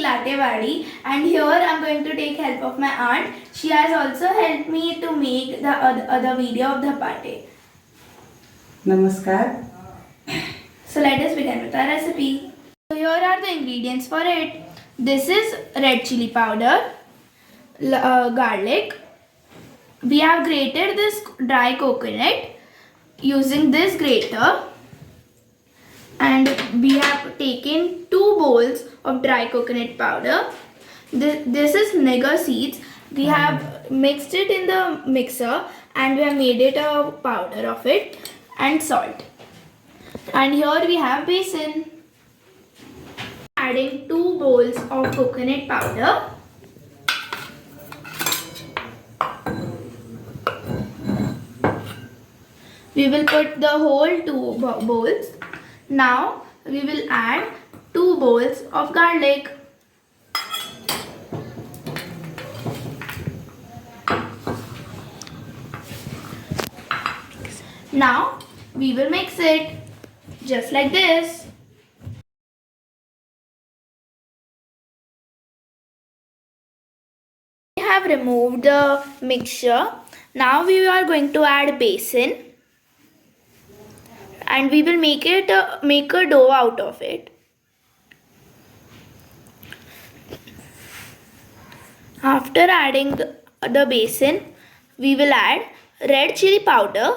latewadi, and here I'm going to take help of my aunt. She has also helped me to make the other video of the pate. Namaskar. So let us begin with our recipe. So here are the ingredients for it. This is red chili powder, garlic. We have grated this dry coconut using this grater, and we have taken 2 bowls of dry coconut powder. This is Niger seeds. We have mixed it in the mixer and we have made it a powder of it, and salt. And here we have besan. Adding 2 bowls of coconut powder. We will put the whole 2 bowls. Now we will add 2 bowls of garlic. Now we will mix it just like this. We have removed the mixture. Now we are going to add besan, and we will make a dough out of it. After adding the besan, we will add red chili powder,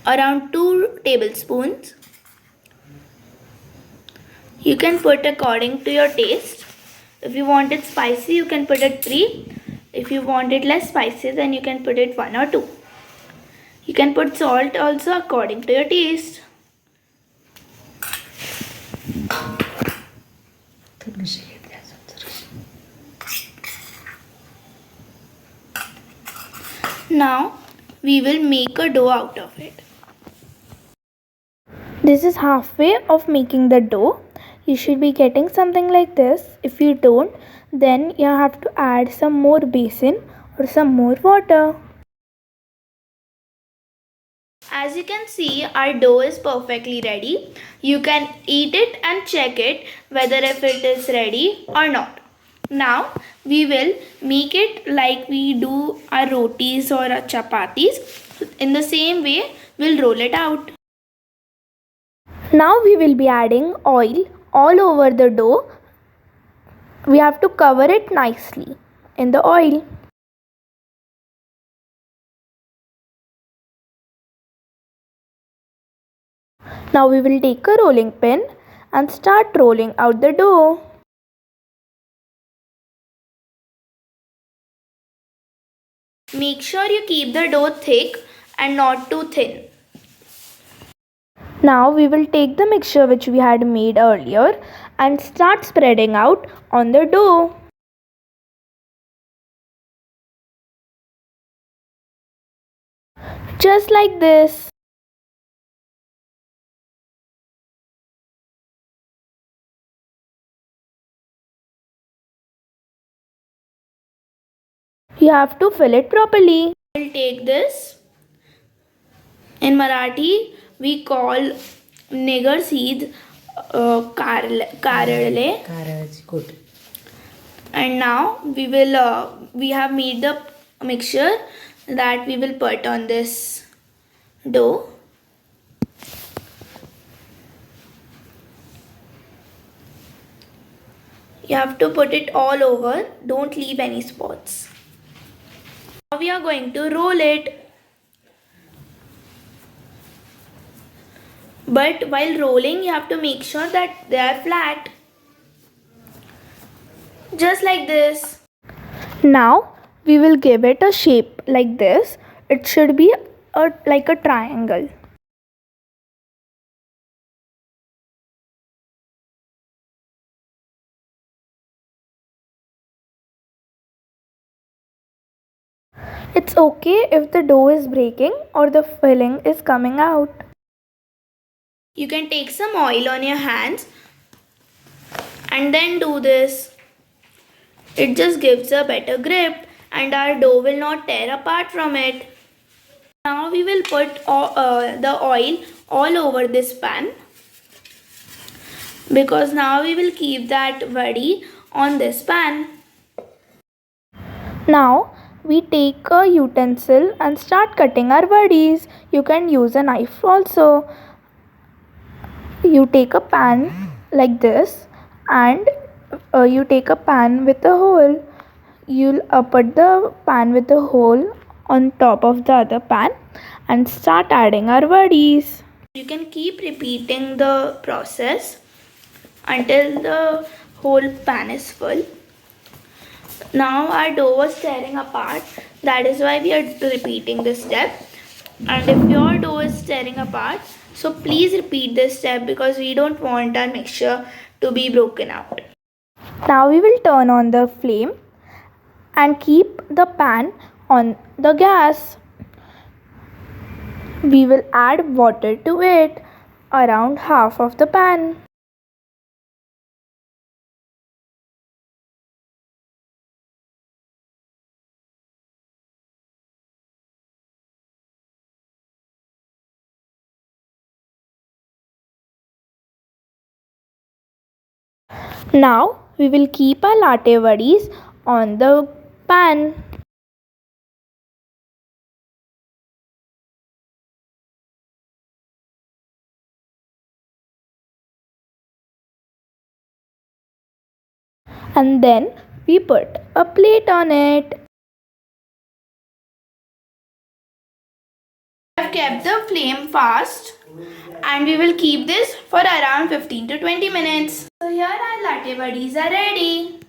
around 2 tablespoons. You can put according to your taste. If you want it spicy, you can put it 3. If you want it less spicy, then you can put it 1 or 2. You can put salt also according to your taste. Now we will make a dough out of it. This is halfway of making the dough. You should be getting something like this. If you don't, then you have to add some more besan or some more water. As you can see, our dough is perfectly ready. You can eat it and check it whether if it is ready or not. Now we will make it like we do our rotis or our chapatis. In the same way, we'll roll it out. Now we will be adding oil all over the dough. We have to cover it nicely in the oil. Now we will take a rolling pin and start rolling out the dough. Make sure you keep the dough thick and not too thin. Now we will take the mixture which we had made earlier and start spreading out on the dough. Just like this. You have to fill it properly. We'll take this. In Marathi, we call Niger seeds karale. And now we have made the mixture that we will put on this dough. You have to put it all over. Don't leave any spots. Now we are going to roll it. But while rolling, you have to make sure that they are flat. Just like this. Now we will give it a shape like this. It should be like a triangle. It's okay if the dough is breaking or the filling is coming out. You can take some oil on your hands and then do this. It just gives a better grip and our dough will not tear apart from it. Now we will put the oil all over this pan, because now we will keep that vadi on this pan. Now we take a utensil and start cutting our vadis. You can use a knife also. You take a pan like this, and you take a pan with a hole. You'll put the pan with a hole on top of the other pan and start adding our vadis. You can keep repeating the process until the whole pan is full. Now our dough was tearing apart, that is why we are repeating this step. And if your dough is tearing apart, so please repeat this step, because we don't want our mixture to be broken out. Now we will turn on the flame and keep the pan on the gas. We will add water to it, around half of the pan. Now we will keep our latte vadis on the pan. And then we put a plate on it. I've kept the flame fast, and we will keep this for around 15 to 20 minutes. So here our latte vadis are ready.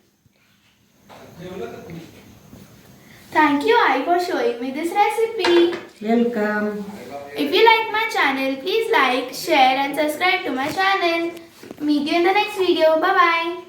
Thank you, Ai, for showing me this recipe. Welcome. If you like my channel, please like, share and subscribe to my channel. Meet you in the next video. Bye bye.